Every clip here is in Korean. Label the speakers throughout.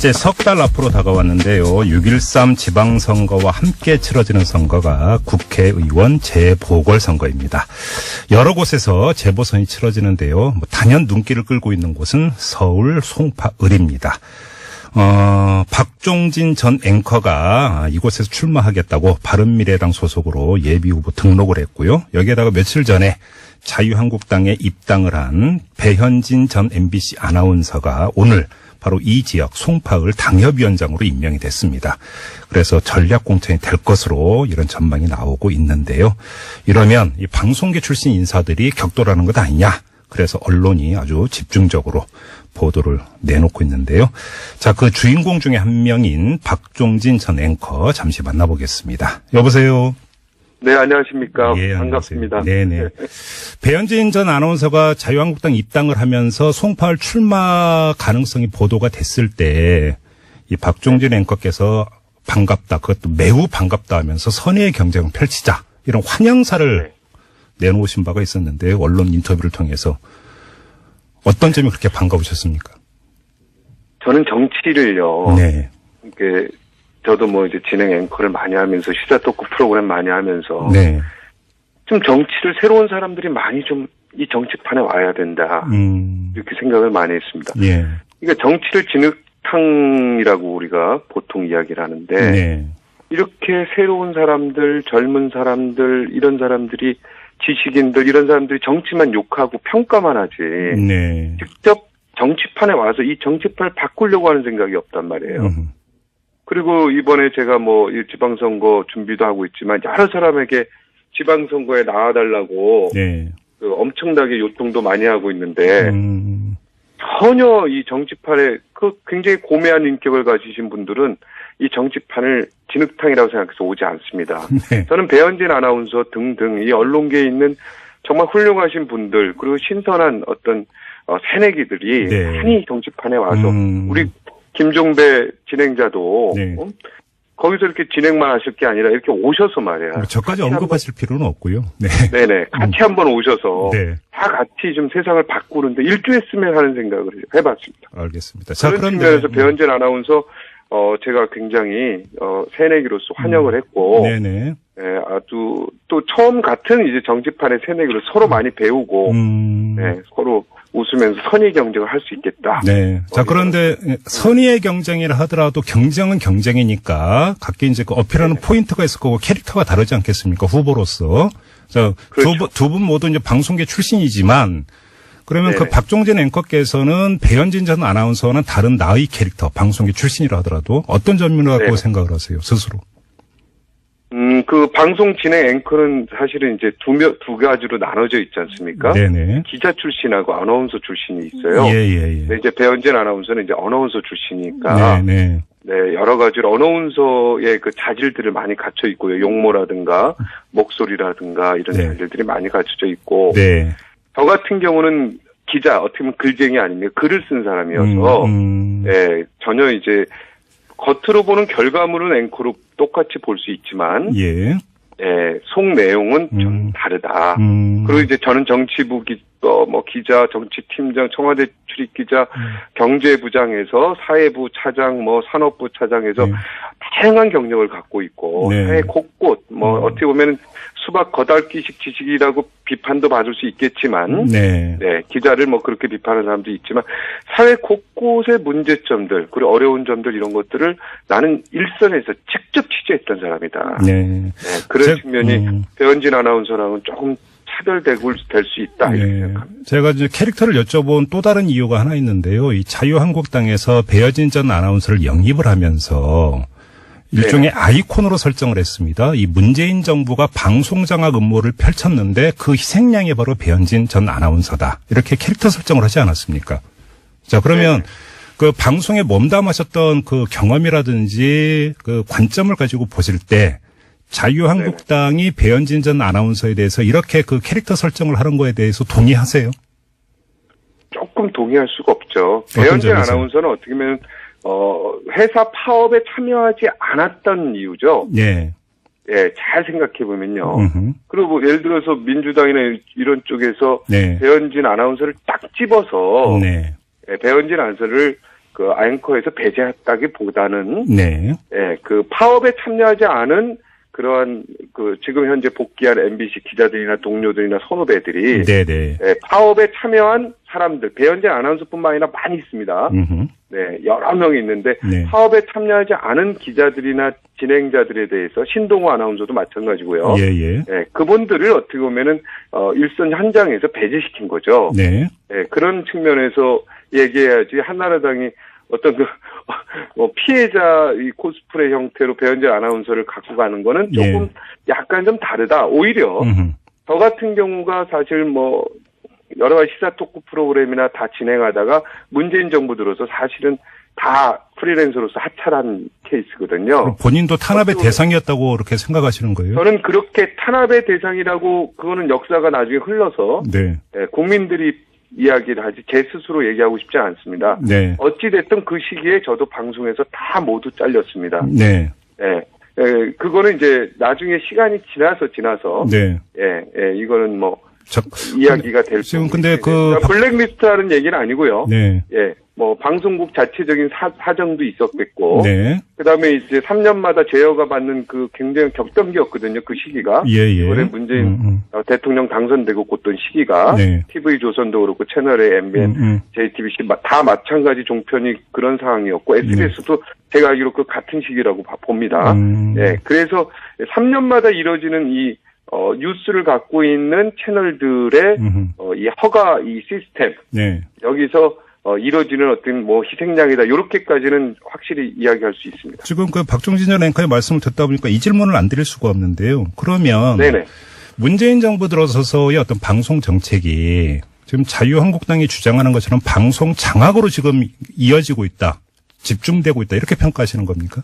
Speaker 1: 이제 석 달 앞으로 다가왔는데요. 6.13 지방선거와 함께 치러지는 선거가 국회의원 재보궐선거입니다. 여러 곳에서 재보선이 치러지는데요. 단연 눈길을 끌고 있는 곳은 서울 송파 을입니다. 박종진 전 앵커가 이곳에서 출마하겠다고 바른미래당 소속으로 예비후보 등록을 했고요. 여기에다가 며칠 전에 자유한국당에 입당을 한 배현진 전 MBC 아나운서가 오늘 바로 이 지역 송파을 당협위원장으로 임명이 됐습니다. 그래서 전략공천이 될 것으로 이런 전망이 나오고 있는데요. 이러면 이 방송계 출신 인사들이 격돌하는 것 아니냐. 그래서 언론이 아주 집중적으로 보도를 내놓고 있는데요. 자, 그 주인공 중에 한 명인 박종진 전 앵커 잠시 만나보겠습니다. 여보세요.
Speaker 2: 네, 안녕하십니까.
Speaker 1: 예,
Speaker 2: 반갑습니다.
Speaker 1: 네네. 배현진 전 아나운서가 자유한국당 입당을 하면서 송파을 출마 가능성이 보도가 됐을 때 이 박종진 앵커께서 반갑다, 그것도 매우 반갑다 하면서 선의의 경쟁을 펼치자 이런 환영사를 내놓으신 바가 있었는데요. 언론 인터뷰를 통해서 어떤 점이 그렇게 반가우셨습니까?
Speaker 2: 저는 정치를요.
Speaker 1: 네.
Speaker 2: 이게 저도 뭐 이제 진행 앵커를 많이 하면서 시사 토크 프로그램 많이 하면서
Speaker 1: 네.
Speaker 2: 좀 정치를 새로운 사람들이 많이 좀 이 정치판에 와야 된다. 이렇게 생각을 많이 했습니다.
Speaker 1: 예.
Speaker 2: 그러니까 정치를 진흙탕이라고 우리가 보통 이야기를 하는데
Speaker 1: 네.
Speaker 2: 이렇게 새로운 사람들, 젊은 사람들, 이런 사람들이 지식인들 이런 사람들이 정치만 욕하고 평가만 하지.
Speaker 1: 네.
Speaker 2: 직접 정치판에 와서 이 정치판을 바꾸려고 하는 생각이 없단 말이에요. 그리고 이번에 제가 뭐 이 지방선거 준비도 하고 있지만 여러 사람에게 지방선거에 나와달라고
Speaker 1: 네.
Speaker 2: 그 엄청나게 요청도 많이 하고 있는데 전혀 이 정치판에 그 굉장히 고매한 인격을 가지신 분들은 이 정치판을 진흙탕이라고 생각해서 오지 않습니다.
Speaker 1: 네.
Speaker 2: 저는 배현진 아나운서 등등 이 언론계에 있는 정말 훌륭하신 분들 그리고 신선한 어떤 새내기들이
Speaker 1: 네.
Speaker 2: 많이 정치판에 와서 우리 김종배 진행자도
Speaker 1: 네.
Speaker 2: 거기서 이렇게 진행만 하실 게 아니라 이렇게 오셔서 말이야.
Speaker 1: 저까지 언급하실 필요는 없고요. 네.
Speaker 2: 네네. 같이 한번 오셔서
Speaker 1: 네.
Speaker 2: 다 같이 좀 세상을 바꾸는데 일조했으면 하는 생각을 해봤습니다.
Speaker 1: 알겠습니다. 자,
Speaker 2: 그런
Speaker 1: 그런데
Speaker 2: 측면에서 배현진 아나운서 제가 굉장히 새내기로서 환영을 했고
Speaker 1: 네네.
Speaker 2: 아주 또 처음 같은 이제 정치판의 새내기로 서로 많이 배우고 네, 서로 웃으면서 선의 경쟁을 할 수 있겠다.
Speaker 1: 네. 자, 그런데 선의의 경쟁이라 하더라도 경쟁은 경쟁이니까 각기 이제 그 어필하는 포인트가 있을 거고 캐릭터가 다르지 않겠습니까? 후보로서. 자,
Speaker 2: 그렇죠.
Speaker 1: 두 분 모두 이제 방송계 출신이지만 그러면
Speaker 2: 네네.
Speaker 1: 그 박종진 앵커께서는 배현진 전 아나운서와는 다른 나의 캐릭터, 방송계 출신이라 하더라도 어떤 점이라고
Speaker 2: 네네.
Speaker 1: 생각을 하세요, 스스로?
Speaker 2: 그 방송 진행 앵커는 사실은 이제 두 가지로 나눠져 있지 않습니까?
Speaker 1: 네네.
Speaker 2: 기자 출신하고 아나운서 출신이 있어요.
Speaker 1: 예.
Speaker 2: 네, 이제 배현진 아나운서는 이제 어나운서 출신이니까.
Speaker 1: 네네.
Speaker 2: 네, 여러 가지로 어나운서의 그 자질들을 많이 갖춰 있고요. 용모라든가, 목소리라든가, 이런
Speaker 1: 네.
Speaker 2: 자질들이 많이 갖춰져 있고.
Speaker 1: 네.
Speaker 2: 저 같은 경우는 기자, 어떻게 보면 글쟁이 아닙니까? 글을 쓴 사람이어서, 네, 전혀 이제, 겉으로 보는 결과물은 앵커로 똑같이 볼 수 있지만,
Speaker 1: 예.
Speaker 2: 예, 속 내용은 좀 다르다. 그리고 이제 저는 정치부 기자, 정치팀장, 청와대 출입기자, 경제부장에서 사회부 차장, 산업부 차장에서 다양한 경력을 갖고 있고,
Speaker 1: 네.
Speaker 2: 사회 곳곳, 어떻게 보면 수박 겉핥기식 지식이라고 비판도 받을 수 있겠지만,
Speaker 1: 네.
Speaker 2: 네, 기자를 그렇게 비판하는 사람도 있지만, 사회 곳곳의 문제점들, 그리고 어려운 점들 이런 것들을 나는 일선에서 직접 취재했던 사람이다.
Speaker 1: 네.
Speaker 2: 네, 그런 측면이 배현진 아나운서랑은 조금 차별되고 될 수 있다. 이렇게 생각합니다.
Speaker 1: 제가 이제 캐릭터를 여쭤본 또 다른 이유가 하나 있는데요. 이 자유한국당에서 배현진 전 아나운서를 영입을 하면서 일종의 아이콘으로 설정을 했습니다. 이 문재인 정부가 방송장악 음모를 펼쳤는데 그 희생양이 바로 배현진 전 아나운서다. 이렇게 캐릭터 설정을 하지 않았습니까? 자, 그러면 그 방송에 몸담하셨던 그 경험이라든지 그 관점을 가지고 보실 때 자유한국당이 배현진 전 아나운서에 대해서 이렇게 그 캐릭터 설정을 하는 거에 대해서 동의하세요?
Speaker 2: 조금 동의할 수가 없죠. 배현진 아나운서는 어떻게 보면 회사 파업에 참여하지 않았던 이유죠.
Speaker 1: 네.
Speaker 2: 예, 잘 생각해 보면요. 그리고 예를 들어서 민주당이나 이런 쪽에서
Speaker 1: 네.
Speaker 2: 배현진 아나운서를 딱 집어서
Speaker 1: 네.
Speaker 2: 배현진 아나운서를 그 앵커에서 배제했다기보다는
Speaker 1: 네.
Speaker 2: 예, 그 파업에 참여하지 않은 그러한 그 지금 현재 복귀한 MBC 기자들이나 동료들이나 선후배들이
Speaker 1: 네네.
Speaker 2: 예, 파업에 참여한 사람들 배현진 아나운서뿐만 아니라 많이 있습니다. 네, 여러 명이 있는데
Speaker 1: 네.
Speaker 2: 파업에 참여하지 않은 기자들이나 진행자들에 대해서 신동호 아나운서도 마찬가지고요.
Speaker 1: 예예.
Speaker 2: 예, 그분들을 어떻게 보면은 일선 현장에서 배제시킨 거죠.
Speaker 1: 네.
Speaker 2: 예, 그런 측면에서 얘기해야지 한나라당이 어떤 피해자 이 코스프레 형태로 배현진 아나운서를 갖고 가는 거는 조금 약간 좀 다르다. 오히려 저 같은 경우가 사실 뭐 여러 가지 시사 토크 프로그램이나 다 진행하다가 문재인 정부 들어서 사실은 다 프리랜서로서 하차한 케이스거든요.
Speaker 1: 본인도 탄압의 대상이었다고 그렇게 생각하시는 거예요?
Speaker 2: 저는 그렇게 탄압의 대상이라고 그거는 역사가 나중에 흘러서
Speaker 1: 네.
Speaker 2: 예, 국민들이 이야기를 하지 제 스스로 얘기하고 싶지 않습니다.
Speaker 1: 네.
Speaker 2: 어찌됐든 그 시기에 저도 방송에서 다 모두 잘렸습니다.
Speaker 1: 네.
Speaker 2: 예. 그거는 이제 나중에 시간이 지나서
Speaker 1: 네.
Speaker 2: 이거는 뭐 이야기가 될
Speaker 1: 지금 근데
Speaker 2: 블랙리스트 하는 얘기는 아니고요.
Speaker 1: 네.
Speaker 2: 예. 뭐 방송국 자체적인 사정도 있었겠고.
Speaker 1: 네.
Speaker 2: 그다음에 이제 3년마다 제어가 받는 그 굉장히 격동기였거든요. 그 시기가.
Speaker 1: 예.
Speaker 2: 이번에 문재인 대통령 당선되고 곧던 시기가.
Speaker 1: 네.
Speaker 2: TV조선도 그렇고 채널A, MBN, JTBC 다 마찬가지 종편이 그런 상황이었고 SBS도 제가 알기로 그 같은 시기라고 봅니다. 예. 그래서 3년마다 이루어지는 이 뉴스를 갖고 있는 채널들의 이 허가 이 시스템.
Speaker 1: 네.
Speaker 2: 여기서 이뤄지는 어떤 뭐 희생양이다. 이렇게까지는 확실히 이야기할 수 있습니다.
Speaker 1: 지금 그 박종진 전 앵커의 말씀을 듣다 보니까 이 질문을 안 드릴 수가 없는데요. 그러면
Speaker 2: 네네.
Speaker 1: 문재인 정부 들어서서의 어떤 방송 정책이 지금 자유한국당이 주장하는 것처럼 방송 장악으로 지금 이어지고 있다. 집중되고 있다. 이렇게 평가하시는 겁니까?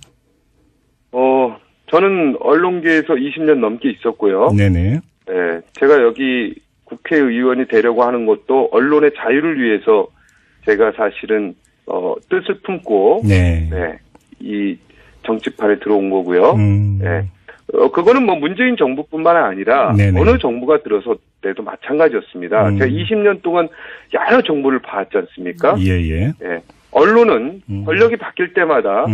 Speaker 2: 저는 언론계에서 20년 넘게 있었고요.
Speaker 1: 네네.
Speaker 2: 예, 제가 여기 국회의원이 되려고 하는 것도 언론의 자유를 위해서 제가 사실은 뜻을 품고
Speaker 1: 네.
Speaker 2: 이 정치판에 들어온 거고요. 예. 그거는 뭐 문재인 정부뿐만 아니라
Speaker 1: 네네.
Speaker 2: 어느 정부가 들어서 때도 마찬가지였습니다. 제가 20년 동안 여러 정부를 봐왔지 않습니까?
Speaker 1: 예.
Speaker 2: 예. 언론은 권력이 바뀔 때마다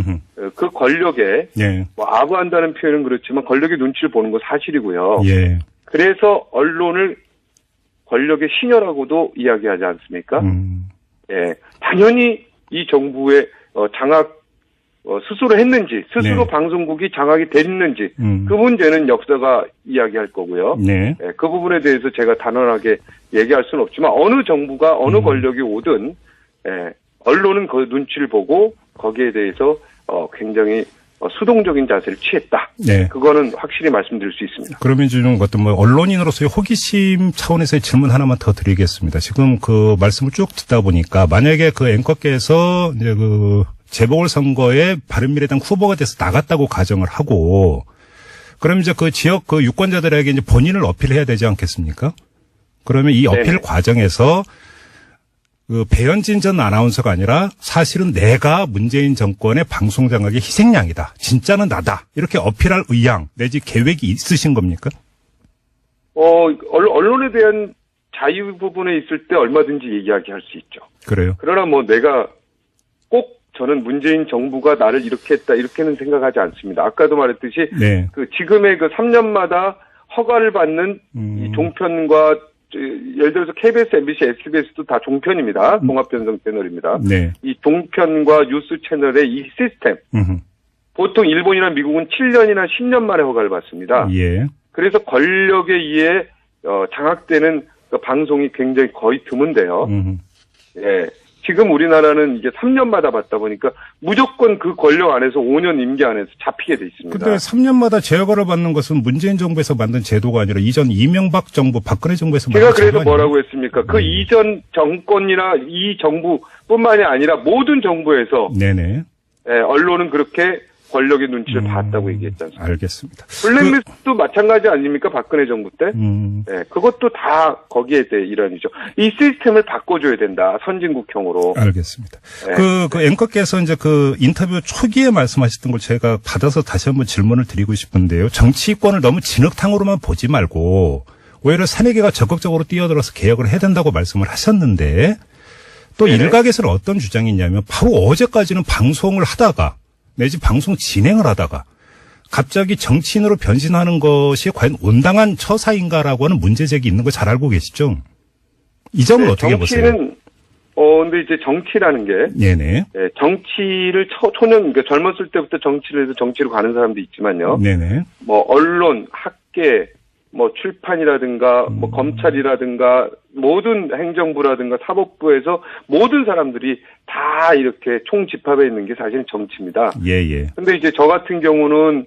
Speaker 2: 그 권력에 뭐 아부한다는 표현은 그렇지만 권력의 눈치를 보는 건 사실이고요.
Speaker 1: 예.
Speaker 2: 그래서 언론을 권력의 신여라고도 이야기하지 않습니까? 예, 당연히 이 정부의 장악 스스로 했는지, 스스로 방송국이 장악이 됐는지 그 문제는 역사가 이야기할 거고요.
Speaker 1: 네.
Speaker 2: 예, 그 부분에 대해서 제가 단언하게 얘기할 수는 없지만 어느 정부가 어느 권력이 오든 언론은 그 눈치를 보고 거기에 대해서 굉장히 수동적인 자세를 취했다.
Speaker 1: 네.
Speaker 2: 그거는 확실히 말씀드릴 수 있습니다.
Speaker 1: 그러면 좀 어떤 뭐 언론인으로서의 호기심 차원에서의 질문 하나만 더 드리겠습니다. 지금 그 말씀을 쭉 듣다 보니까 만약에 그 앵커께서 이제 그 재보궐선거에 바른미래당 후보가 돼서 나갔다고 가정을 하고 그럼 이제 그 지역 그 유권자들에게 이제 본인을 어필해야 되지 않겠습니까? 그러면 이 어필 과정에서 그 배현진 전 아나운서가 아니라 사실은 내가 문재인 정권의 방송 장악의 희생양이다. 진짜는 나다. 이렇게 어필할 의향 내지 계획이 있으신 겁니까?
Speaker 2: 언론에 대한 자유 부분에 있을 때 얼마든지 이야기할 수 있죠.
Speaker 1: 그래요?
Speaker 2: 그러나 뭐 내가 꼭 저는 문재인 정부가 나를 이렇게 했다 이렇게는 생각하지 않습니다. 아까도 말했듯이 그 지금의 그 3년마다 허가를 받는 이 종편과 예를 들어서 KBS, MBC, SBS도 다 종편입니다. 종합변성 채널입니다. 이 종편과 뉴스 채널의 이 시스템. 보통 일본이나 미국은 7년이나 10년 만에 허가를 받습니다. 그래서 권력에 의해 장악되는 그 방송이 굉장히 거의 드문데요. 지금 우리나라는 이게 3년마다 받다 보니까 무조건 그 권력 안에서 5년 임기 안에서 잡히게 돼 있습니다.
Speaker 1: 근데 3년마다 제어를 받는 것은 문재인 정부에서 만든 제도가 아니라 이전 이명박 정부, 박근혜 정부에서 만든
Speaker 2: 제가 그래서 뭐라고 했습니까? 그 이전 정권이나 이 정부뿐만이 아니라 모든 정부에서 언론은 그렇게 권력의 눈치를 봤다고 얘기했지 않습니까?
Speaker 1: 알겠습니다.
Speaker 2: 블랙리스트도 마찬가지 아닙니까? 박근혜 정부 때? 그것도 다 거기에 대해 일환이죠. 이 시스템을 바꿔줘야 된다. 선진국형으로.
Speaker 1: 알겠습니다. 그 앵커께서 이제 그 인터뷰 초기에 말씀하셨던 걸 제가 받아서 다시 한번 질문을 드리고 싶은데요. 정치권을 너무 진흙탕으로만 보지 말고 오히려 새내기가 적극적으로 뛰어들어서 개혁을 해야 된다고 말씀을 하셨는데 또
Speaker 2: 네네.
Speaker 1: 일각에서는 어떤 주장이 있냐면 바로 어제까지는 방송을 하다가 내지 방송 진행을 하다가 갑자기 정치인으로 변신하는 것이 과연 온당한 처사인가라고 하는 문제제기 있는 거 잘 알고 계시죠? 이 점은
Speaker 2: 네,
Speaker 1: 어떻게 보세요?
Speaker 2: 정치는 근데 이제 정치라는 게
Speaker 1: 네네.
Speaker 2: 네, 정치를 초년 그러니까 젊었을 때부터 정치를 해서 정치로 가는 사람도 있지만요.
Speaker 1: 네네.
Speaker 2: 뭐 언론, 학계, 뭐 출판이라든가 뭐 검찰이라든가 모든 행정부라든가 사법부에서 모든 사람들이 다 이렇게 총집합해 있는 게 사실 정치입니다.
Speaker 1: 예예.
Speaker 2: 근데 이제 저 같은 경우는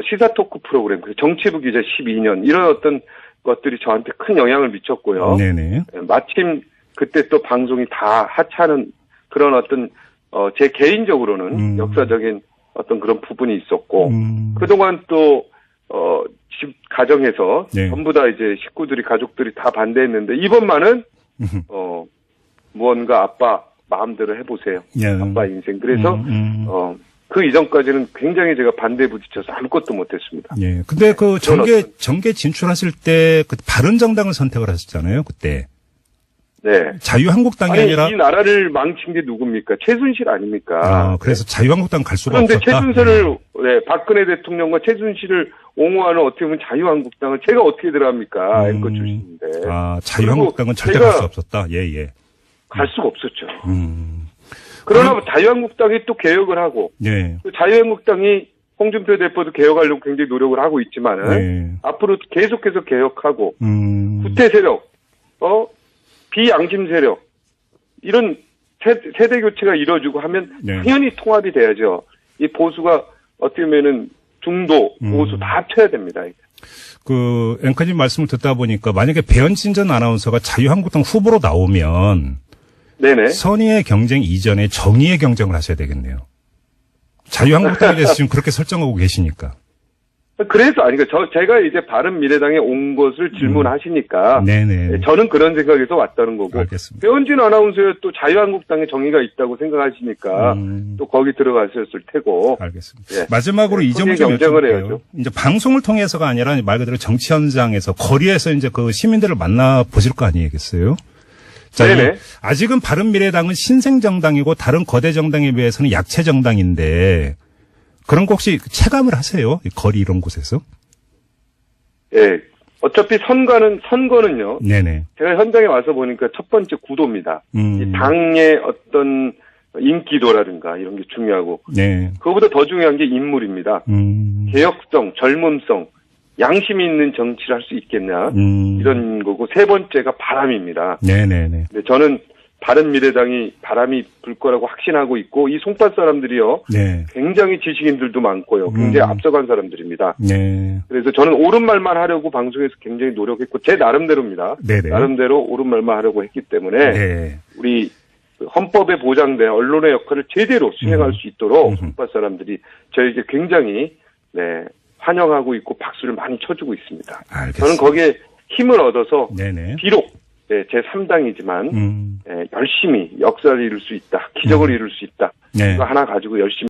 Speaker 2: 시사 토크 프로그램, 정치부 기자 12년 이런 어떤 것들이 저한테 큰 영향을 미쳤고요.
Speaker 1: 네네.
Speaker 2: 마침 그때 또 방송이 다 하차하는 그런 어떤 제 개인적으로는 역사적인 어떤 그런 부분이 있었고 그동안 또 집 가정에서
Speaker 1: 네.
Speaker 2: 전부 다 이제 식구들이 가족들이 다 반대했는데 이번만은 무언가 아빠 마음대로 해보세요.
Speaker 1: 예.
Speaker 2: 아빠 인생. 그래서 그 이전까지는 굉장히 제가 반대에 부딪혀서 아무것도 못했습니다.
Speaker 1: 예. 근데 그 정계 진출하실 때 그 바른정당을 선택을 하셨잖아요. 그때.
Speaker 2: 네.
Speaker 1: 자유한국당이
Speaker 2: 아니,
Speaker 1: 아니라
Speaker 2: 이 나라를 망친 게 누굽니까? 최순실 아닙니까?
Speaker 1: 그래서 자유한국당 갈 수가
Speaker 2: 그런데
Speaker 1: 없었다.
Speaker 2: 최순실을 박근혜 대통령과 최순실을 옹호하는 어떻게 보면 자유한국당을 제가 어떻게 들어갑니까? 앵커 출신인데.
Speaker 1: 자유한국당은 절대
Speaker 2: 제가
Speaker 1: 갈 수 없었다. 예.
Speaker 2: 갈 수가 없었죠. 그러나 자유한국당이 또 개혁을 하고
Speaker 1: 예.
Speaker 2: 또 자유한국당이 홍준표 대표도 개혁하려고 굉장히 노력을 하고 있지만은
Speaker 1: 예.
Speaker 2: 앞으로 계속해서 개혁하고 구태 세력, 비양심 세력 이런 세대 교체가 이루어지고 하면
Speaker 1: 네.
Speaker 2: 당연히 통합이 돼야죠. 이 보수가 어떻게 보면은 중도, 보수 다 합쳐야 됩니다.
Speaker 1: 그 앵커님 말씀을 듣다 보니까 만약에 배현진 전 아나운서가 자유한국당 후보로 나오면
Speaker 2: 네네.
Speaker 1: 선의의 경쟁 이전에 정의의 경쟁을 하셔야 되겠네요. 자유한국당에 대해서 지금 그렇게 설정하고 계시니까.
Speaker 2: 그래서 제가 이제 바른미래당에 온 것을 질문하시니까
Speaker 1: 네네.
Speaker 2: 저는 그런 생각에서 왔다는 거고
Speaker 1: 알겠습니다.
Speaker 2: 배현진 아나운서의 또 자유한국당에 정의가 있다고 생각하시니까 또 거기 들어가셨을 테고.
Speaker 1: 알겠습니다.
Speaker 2: 예.
Speaker 1: 마지막으로 이 점을 좀
Speaker 2: 경쟁을
Speaker 1: 여쭤볼게요.
Speaker 2: 해야죠.
Speaker 1: 이제 방송을 통해서가 아니라 말 그대로 정치 현장에서 거리에서 이제 그 시민들을 만나 보실 거 아니겠어요? 자,
Speaker 2: 네네.
Speaker 1: 아직은 바른미래당은 신생정당이고 다른 거대 정당에 비해서는 약체 정당인데 그런 거 혹시 체감을 하세요? 거리 이런 곳에서?
Speaker 2: 예. 어차피 선거는요.
Speaker 1: 네네.
Speaker 2: 제가 현장에 와서 보니까 첫 번째 구도입니다. 이 당의 어떤 인기도라든가 이런 게 중요하고.
Speaker 1: 네.
Speaker 2: 그거보다 더 중요한 게 인물입니다. 개혁성, 젊음성, 양심이 있는 정치를 할 수 있겠냐. 이런 거고. 세 번째가 바람입니다.
Speaker 1: 네네네.
Speaker 2: 근데 저는 바른미래당이 바람이 불 거라고 확신하고 있고 이 송파 사람들이요.
Speaker 1: 네.
Speaker 2: 굉장히 지식인들도 많고요. 굉장히 앞서간 사람들입니다.
Speaker 1: 네.
Speaker 2: 그래서 저는 옳은 말만 하려고 방송에서 굉장히 노력했고 제 나름대로입니다.
Speaker 1: 네네.
Speaker 2: 나름대로 옳은 말만 하려고 했기 때문에
Speaker 1: 네.
Speaker 2: 우리 헌법에 보장된 언론의 역할을 제대로 수행할 수 있도록 송파 사람들이 저에게 굉장히 환영하고 있고 박수를 많이 쳐주고 있습니다.
Speaker 1: 알겠습니다.
Speaker 2: 저는 거기에 힘을 얻어서
Speaker 1: 네네.
Speaker 2: 비록 제 3당이지만 열심히 역사를 이룰 수 있다. 기적을 이룰 수 있다.
Speaker 1: 네.
Speaker 2: 이거 하나 가지고 열심히